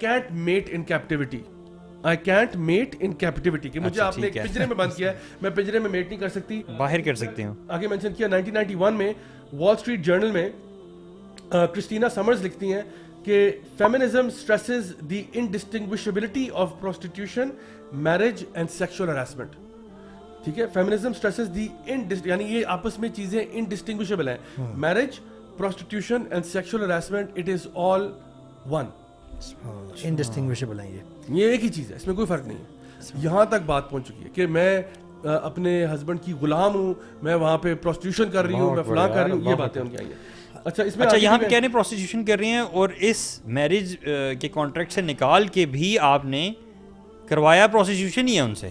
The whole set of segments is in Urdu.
can't mate in captivity. I can't mate in captivity کہ مجھے آپ نے پنجرے میں بند کیا ہے, میں پنجرے میں میٹ نہیں کر سکتی, باہر کر سکتی ہوں. آگے مینشن کیا 1991 میں وال اسٹریٹ جرنل میں کرسٹینا سمرز لکھتی ہیں کہ feminism stresses the indistinguishability of prostitution, marriage and sexual harassment. ٹھیک ہے, فیمنزم اسٹریسز دی یعنی یہ آپس میں چیزیں انڈسٹنگوشبل ہیں. Marriage, prostitution and sexual harassment, it is all one, indistinguishable ہیں یہ ایک ہی چیز ہے, اس میں کوئی فرق نہیں ہے. یہاں تک بات پہنچ چکی ہے کہ میں اپنے ہسبینڈ کی غلام ہوں, میں وہاں پہ پروسٹیٹیوشن کر رہی ہوں, میں فلاں کر رہی ہوں, یہ باتیں ان کی آئی ہیں. اچھا اس میں یہاں پہ کہہ رہے ہیں پروسٹیٹیوشن کر رہے ہیں, اور اس میرج کے کانٹریکٹ سے نکال کے بھی آپ نے کروایا پروسٹیٹیوشن ہی ہے ان سے,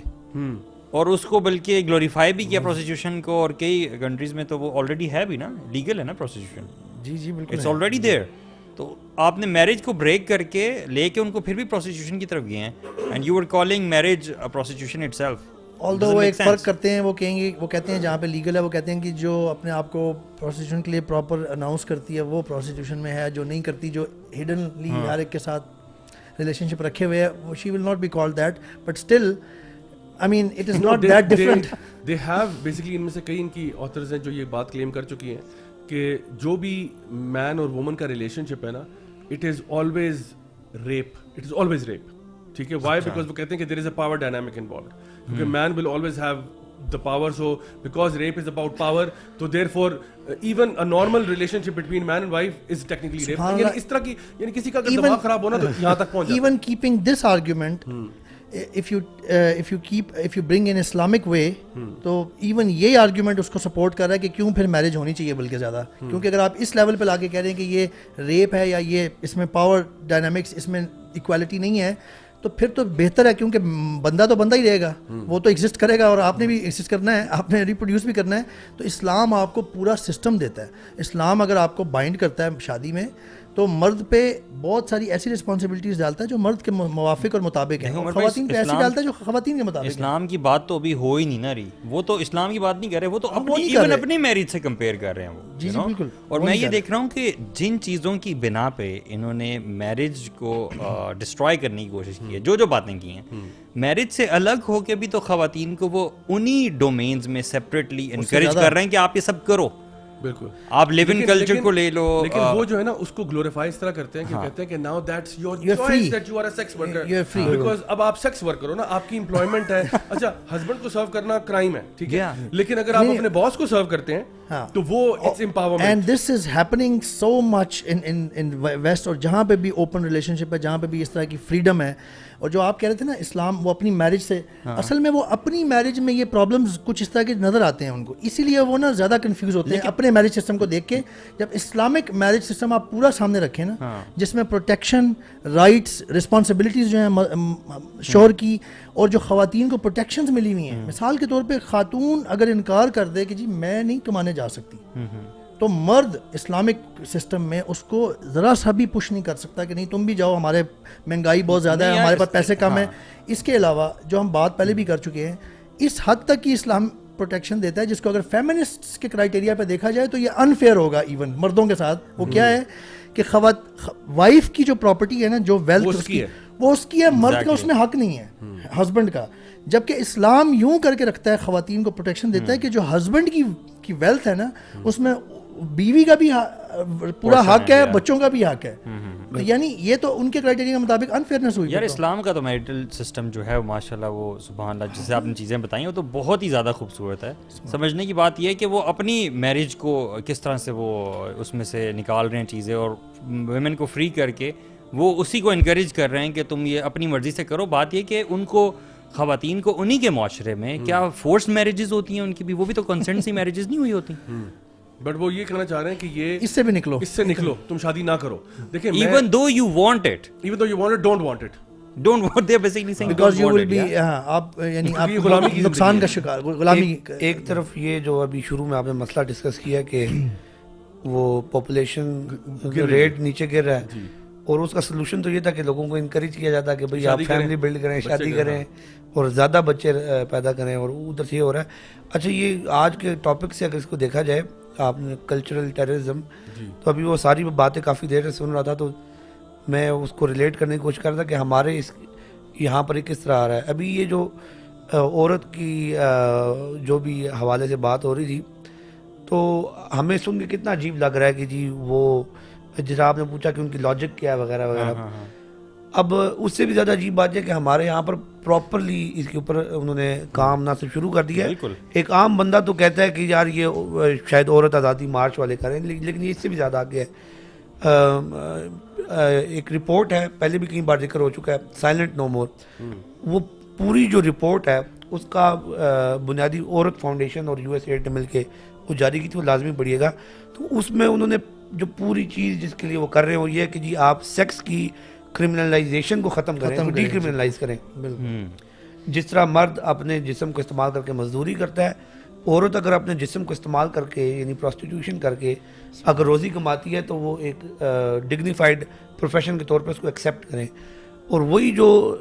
اور اس کو بلکہ گلوریفائی بھی کیا پروسٹیٹیوشن کو, اور کئی کنٹریز میں تو وہ آلریڈی ہے بھی نا, لیگل ہے نا پروسٹیٹیوشن. جی جی بالکل, اٹس آلریڈی دیئر. تو آپ نے میرج کو بریک کر کے لے کے ان کو پھر بھی پروسٹیٹیوشن کی طرف گئے ہیں, and you are calling marriage prostitution itself. although وہ ایک فرق کرتے ہیں, وہ کہیں گے, وہ کہتے ہیں جہاں پہ لیگل ہے وہ کہتے ہیں کہ جو اپنے آپ کو پروسٹیٹیوشن کے لیے پراپر اناؤنس کرتی ہے وہ پروسٹیٹیوشن میں ہے, جو نہیں کرتی, جو ہڈنلی ہر ایک کے ساتھ ریلیشن شپ رکھے ہوئے ہے, she will not be called that, but still I mean it is not that different. They have basically ان میں سے کئی ان کی authors ہیں جو یہ بات کلیم کر چکی ہیں کہ جو بھی مین اور وومن کا ریلیشن شپ ہے نا, it is always rape, it is always rape. ٹھیک ہے, why? Because وہ کہتے ہیں کہ there is a power dynamic involved. کیونکہ man will always have the power, so because rape is about power, so therefore even a normal relationship between man and wife is technically rape. یعنی اس طرح کی, یعنی کسی کا اگر دماغ خراب ہونا تو یہاں تک پہنچ جاتا ہے. Even keeping this argument, if you bring in Islamic way, تو even یہ argument اس کو support کر رہا ہے کہ کیوں پھر میرج ہونی چاہیے بلکہ زیادہ, کیونکہ اگر آپ اس لیول پہ لا کے کہہ رہے ہیں کہ یہ ریپ ہے یا یہ اس میں پاور ڈائنامکس, اس میں ایکوالٹی نہیں ہے, تو پھر تو بہتر ہے, کیونکہ بندہ تو بندہ ہی رہے گا, وہ تو ایگزسٹ کرے گا, اور آپ نے بھی ایگزسٹ کرنا ہے, آپ نے ریپروڈیوس بھی کرنا ہے. تو اسلام آپ کو پورا سسٹم دیتا ہے. اسلام اگر آپ کو بائنڈ کرتا ہے شادی میں, تو مرد پہ بہت ساری ایسی رسپانسبلٹیز ڈالتا ہے جو مرد کے موافق اور مطابق ہیں, خواتین پہ ایسی ڈالتا ہے جو خواتین کے مطابق. اسلام کی بات تو ابھی ہو ہی نہیں نہ رہی, وہ تو اسلام کی بات نہیں کر رہے, وہ تو اپنی میرج سے کمپیئر کر رہے ہیں وہ. جی جی بالکل. اور میں یہ دیکھ رہا ہوں کہ جن چیزوں کی بنا پہ انہوں نے میرج کو ڈسٹرائے کرنے کی کوشش کی ہے, جو باتیں کی ہیں, میرج سے الگ ہو کے بھی تو خواتین کو وہ انہی ڈومینز میں سیپریٹلی انکریج کر رہے ہیں کہ آپ یہ سب کرو. بالکل, آپ لیو ان کلچر کو لے لو, لیکن وہ جو ہے نا اس کو گلوریفائی اس طرح کرتے ہیں کہ کہتے ہیں کہ now that's your choice that you are a sex worker, because اب آپ سیکس ورکر ہو نا, آپ کی امپلائمنٹ ہے. اچھا, ہسبینڈ کو سرو کرنا کرائم ہے, ٹھیک ہے, لیکن اگر آپ اپنے باس کو سرو کرتے ہیں تو وہ it's empowerment. And this is happening so much in West, اور جہاں پہ بھی اوپن ریلیشن شپ ہے, جہاں پہ بھی اس طرح کی فریڈم ہے. اور جو آپ کہہ رہے تھے نا اسلام, وہ اپنی میرج سے, اصل میں وہ اپنی میرج میں یہ پرابلمز کچھ اس طرح کے نظر آتے ہیں ان کو, اسی لیے وہ نا زیادہ کنفیوز ہوتے ہیں اپنے میرج سسٹم کو دیکھ کے. جب اسلامک میرج سسٹم آپ پورا سامنے رکھیں نا, جس میں پروٹیکشن, رائٹس, رسپانسبلٹیز جو ہیں شوہر کی, اور جو خواتین کو پروٹیکشنز ملی ہوئی ہیں, مثال کے طور پہ خاتون اگر انکار کر دے کہ جی میں نہیں کمانے جا سکتی, تو مرد اسلامک سسٹم میں اس کو ذرا سا بھی پش نہیں کر سکتا کہ نہیں تم بھی جاؤ, ہمارے مہنگائی بہت زیادہ ہے, ہمارے پاس پیسے کم ہیں. اس کے علاوہ جو ہم بات پہلے بھی کر چکے ہیں, اس حد تک کی اسلام پروٹیکشن دیتا ہے جس کو اگر فیمنسٹس کے کرائٹیریا پہ دیکھا جائے تو یہ انفیئر ہوگا ایون مردوں کے ساتھ. وہ کیا ہے کہ وائف کی جو پراپرٹی ہے نا, جو ویلتھ وہ اس کی ہے, مرد کا اس میں حق نہیں ہے, ہسبینڈ کا. جبکہ اسلام یوں کر کے رکھتا ہے, خواتین کو پروٹیکشن دیتا ہے کہ جو ہسبینڈ کی ویلتھ ہے نا, اس میں بیوی کا بھی پورا حق ہے, بچوں کا بھی حق ہے. یعنی یہ تو ان کے کرائٹیریا کے مطابق انفیئرنیس ہوئی. یار اسلام کا تو میرٹل سسٹم جو ہے وہ ماشاءاللہ, وہ سبحان اللہ, جسے آپ نے چیزیں بتائیں وہ تو بہت ہی زیادہ خوبصورت ہے. سمجھنے کی بات یہ ہے کہ وہ اپنی میرج کو کس طرح سے وہ اس میں سے نکال رہے ہیں چیزیں, اور ویمن کو فری کر کے وہ اسی کو انکریج کر رہے ہیں کہ تم یہ اپنی مرضی سے کرو. بات یہ کہ ان کو, خواتین کو انہی کے معاشرے میں کیا فورس میرجز ہوتی ہیں ان کی بھی, وہ بھی تو کنسنٹ سی میرجز نہیں ہوئی ہوتی. بٹ وہ یہ کہنا چاہ رہے ہیں کہ یہ اس سے بھی نکلو, اس سے نکلو, تم شادی نہ کرو. دیکھیں, even though you want it, even though you want it, don't want it, don't want, they are basically saying because you will be, آپ یعنی آپ غلامی کی نقصان کا شکار, غلامی. ایک طرف یہ جو ابھی شروع میں آپ نے مسئلہ ڈسکس کیا کہ وہ پاپولیشن ریٹ نیچے گر رہا ہے, اور اس کا سلوشن تو یہ تھا کہ لوگوں کو انکریج کیا جاتا ہے کہ بھائی آپ فیملی بلڈ کریں, شادی کریں اور زیادہ بچے پیدا کریں, اور ادھر سے یہ ہو رہا ہے. اچھا, یہ آج کے ٹاپک سے اگر اس کو دیکھا جائے, آپ نے کلچرل ٹیررزم, تو ابھی وہ ساری باتیں کافی دیر سے سن رہا تھا, تو میں اس کو ریلیٹ کرنے کی کوشش کر رہا تھا کہ ہمارے اس یہاں پر کس طرح آ رہا ہے. ابھی یہ جو عورت کی جو بھی حوالے سے بات ہو رہی تھی تو ہمیں سن کے کتنا عجیب لگ رہا ہے کہ جی وہ جیسا آپ نے پوچھا کہ ان کی لاجک کیا ہے وغیرہ وغیرہ. اب اس سے بھی زیادہ عجیب بات ہے کہ ہمارے یہاں پر پراپرلی اس کے اوپر انہوں نے کام نہ صرف شروع کر دیا ہے. ایک عام بندہ تو کہتا ہے کہ یار یہ شاید عورت آزادی مارچ والے کریں, لیکن یہ اس سے بھی زیادہ آگے ہے. ایک رپورٹ ہے, پہلے بھی کئی بار ذکر ہو چکا ہے, سائلنٹ نو مور. وہ پوری جو رپورٹ ہے اس کا بنیادی عورت فاؤنڈیشن اور USA نے مل کے وہ جاری کی تھی, وہ لازمی پڑھیے گا. تو اس میں انہوں نے جو پوری چیز جس کے لیے وہ کر رہے ہیں وہ یہ ہے کہ جی آپ سیکس کی کرمنلائزیشن کو ختم کریں, ڈی کرمنلائز کریں. جس طرح مرد اپنے جسم کو استعمال کر کے مزدوری کرتا ہے, عورت اگر اپنے جسم کو استعمال کر کے یعنی پروسٹیٹیوشن کر کے اگر روزی کماتی ہے تو وہ ایک ڈگنیفائڈ پروفیشن کے طور پہ اس کو ایکسیپٹ کریں. اور وہی جو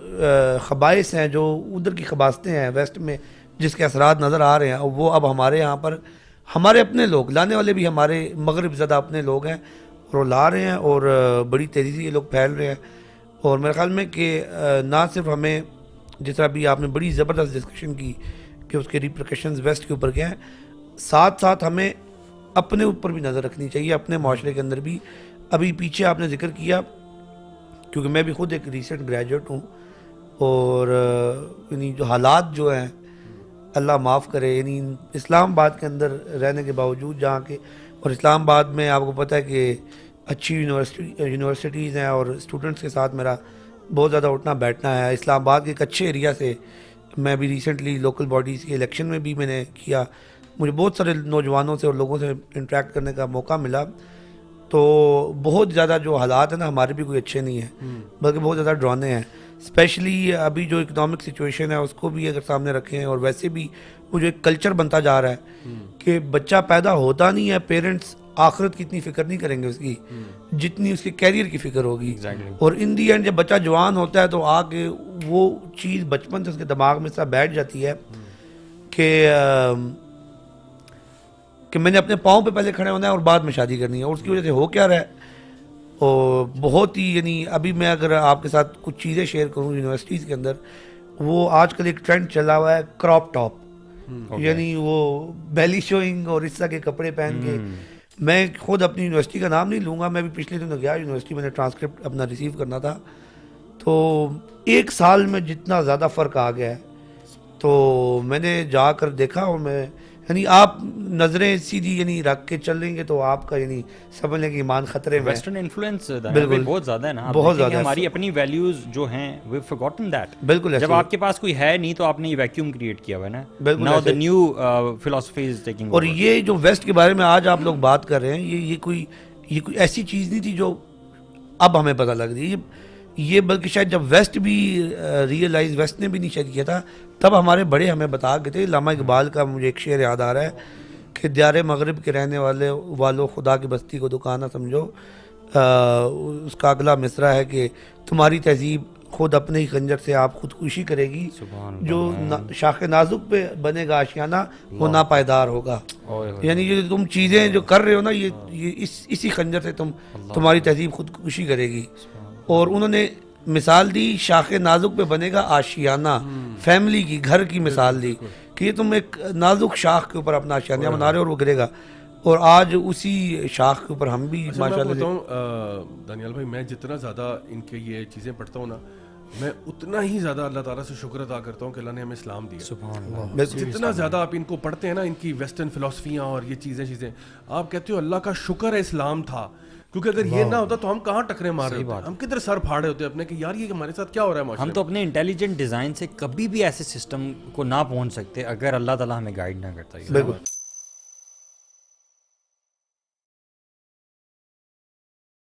خبائث ہیں, جو ادھر کی خباستیں ہیں ویسٹ میں جس کے اثرات نظر آ رہے ہیں, وہ اب ہمارے یہاں پر ہمارے اپنے لوگ, لانے والے بھی ہمارے مغرب زدہ اپنے لوگ ہیں اور وہ لا رہے ہیں اور بڑی تیزی سے یہ لوگ پھیل رہے ہیں. اور میرے خیال میں کہ نہ صرف ہمیں, جس طرح بھی آپ نے بڑی زبردست ڈسکشن کی کہ اس کے ریپریکیشنز ویسٹ کے اوپر کیا ہیں, ساتھ ساتھ ہمیں اپنے اوپر بھی نظر رکھنی چاہیے, اپنے معاشرے کے اندر بھی. ابھی پیچھے آپ نے ذکر کیا, کیونکہ میں بھی خود ایک ریسنٹ گریجویٹ ہوں, اور یعنی جو حالات جو ہیں اللہ معاف کرے, یعنی اسلام آباد کے اندر رہنے کے باوجود جہاں کے, اور اسلام آباد میں آپ کو پتہ ہے کہ اچھی یونیورسٹیز ہیں اور اسٹوڈنٹس کے ساتھ میرا بہت زیادہ اٹھنا بیٹھنا ہے. اسلام آباد کے ایک اچھے ایریا سے میں بھی ریسنٹلی لوکل باڈیز کے الیکشن میں بھی میں نے کیا, مجھے بہت سارے نوجوانوں سے اور لوگوں سے انٹریکٹ کرنے کا موقع ملا. تو بہت زیادہ جو حالات ہیں نا ہمارے بھی کوئی اچھے نہیں ہیں, بلکہ بہت زیادہ ڈرانے ہیں. اسپیشلی ابھی جو اکنامک سچویشن ہے اس کو بھی اگر سامنے رکھیں, اور ویسے بھی وہ جو ایک کلچر بنتا جا رہا ہے کہ بچہ پیدا ہوتا نہیں ہے, پیرنٹس آخرت کی اتنی فکر نہیں کریں گے اس کی جتنی اس کے کیریئر کی فکر ہوگی. اور ان دی اینڈ جب بچہ جوان ہوتا ہے تو آ کے وہ چیز بچپن سے اس کے دماغ میں اس طرح بیٹھ جاتی ہے کہ میں نے اپنے پاؤں پہ پہلے کھڑے ہونا ہے اور بعد میں شادی کرنی ہے. اور اس کی وجہ سے ہو کیا رہا ہے, اور بہت ہی یعنی ابھی میں اگر آپ کے ساتھ کچھ چیزیں شیئر کروں یونیورسٹیز کے اندر, وہ آج کل ایک ٹرینڈ چلا ہوا ہے کراپ ٹاپ, یعنی وہ بیلی شوئنگ اور اس طرح کے کپڑے پہن کے. میں خود اپنی یونیورسٹی کا نام نہیں لوں گا, میں بھی پچھلے دنوں گیا یونیورسٹی, میں نے ٹرانسکرپٹ اپنا ریسیو کرنا تھا, تو ایک سال میں جتنا زیادہ فرق آ گیا ہے. تو میں نے جا کر دیکھا, اور میں یعنی آپ نظریں سیدھی یعنی رکھ کے چل رہیں گے تو آپ کا یعنی سمجھ لیں کہ ایمان خطرے میں. ویسٹرن انفلوئنس بالکل بہت زیادہ ہے نا, بہت زیادہ. ہماری اپنی ویلیوز جو ہیں وی فارگوٹن دیٹ. بالکل, جب آپ کے پاس کوئی ہے نہیں تو آپ نے یہ ویکیوم کریٹ کیا ہوا ہے نا. بالکل, ناؤ دی نیو فلسفی از ٹیکنگ. اور یہ جو ویسٹ کے بارے میں آج آپ لوگ بات کر رہے ہیں, یہ کوئی ایسی چیز نہیں تھی جو اب ہمیں پتہ لگ رہی ہے. یہ بلکہ شاید جب ویسٹ بھی ریئلائز, ویسٹ نے بھی نہیں شاید کیا تھا, تب ہمارے بڑے ہمیں بتا گئے تھے. علامہ اقبال کا مجھے ایک شعر یاد آ رہا ہے کہ دیار مغرب کے رہنے والوں خدا کی بستی کو دکان نہ سمجھو. اس کا اگلا مصرع ہے کہ تمہاری تہذیب خود اپنے ہی خنجر سے آپ خودکشی کرے گی, جو شاخ نازک پہ بنے گا آشیانہ وہ ناپائیدار ہوگا. یعنی یہ تم چیزیں جو کر رہے ہو نا, یہ اسی خنجر سے تمہاری تہذیب خودکشی کرے گی. اور انہوں نے مثال دی شاخ نازک پہ بنے گا آشیانہ, فیملی کی, گھر کی مثال دی کہ یہ تم ایک نازک شاخ کے اوپر اپنا آشیانہ بنا رہے ہو اور وہ گرے گا. اور آج اسی شاخ کے اوپر ہم بھی ماشاءاللہ. دانیال بھائی, میں جتنا زیادہ ان کے یہ چیزیں پڑھتا ہوں نا, میں اتنا ہی زیادہ اللہ تعالیٰ سے شکر ادا کرتا ہوں کہ اللہ نے ہمیں اسلام دیا. سبحان اللہ. جتنا زیادہ آپ ان کو پڑھتے ہیں نا, ان کی ویسٹرن فلسفیاں اور یہ چیزیں آپ کہتے ہو اللہ کا شکر ہے اسلام تھا, کیونکہ اگر یہ نہ ہوتا تو ہم کہاں ٹکرے مار رہے ہوتے, ہم کدھر سر پھاڑے ہوتے اپنے کہ یار یہ ہمارے ساتھ کیا ہو رہا ہے. ہم تو اپنے انٹیلیجنٹ ڈیزائن سے کبھی بھی ایسے سسٹم کو نہ پہنچ سکتے اگر اللہ تعالیٰ ہمیں گائیڈ نہ کرتا. بالکل.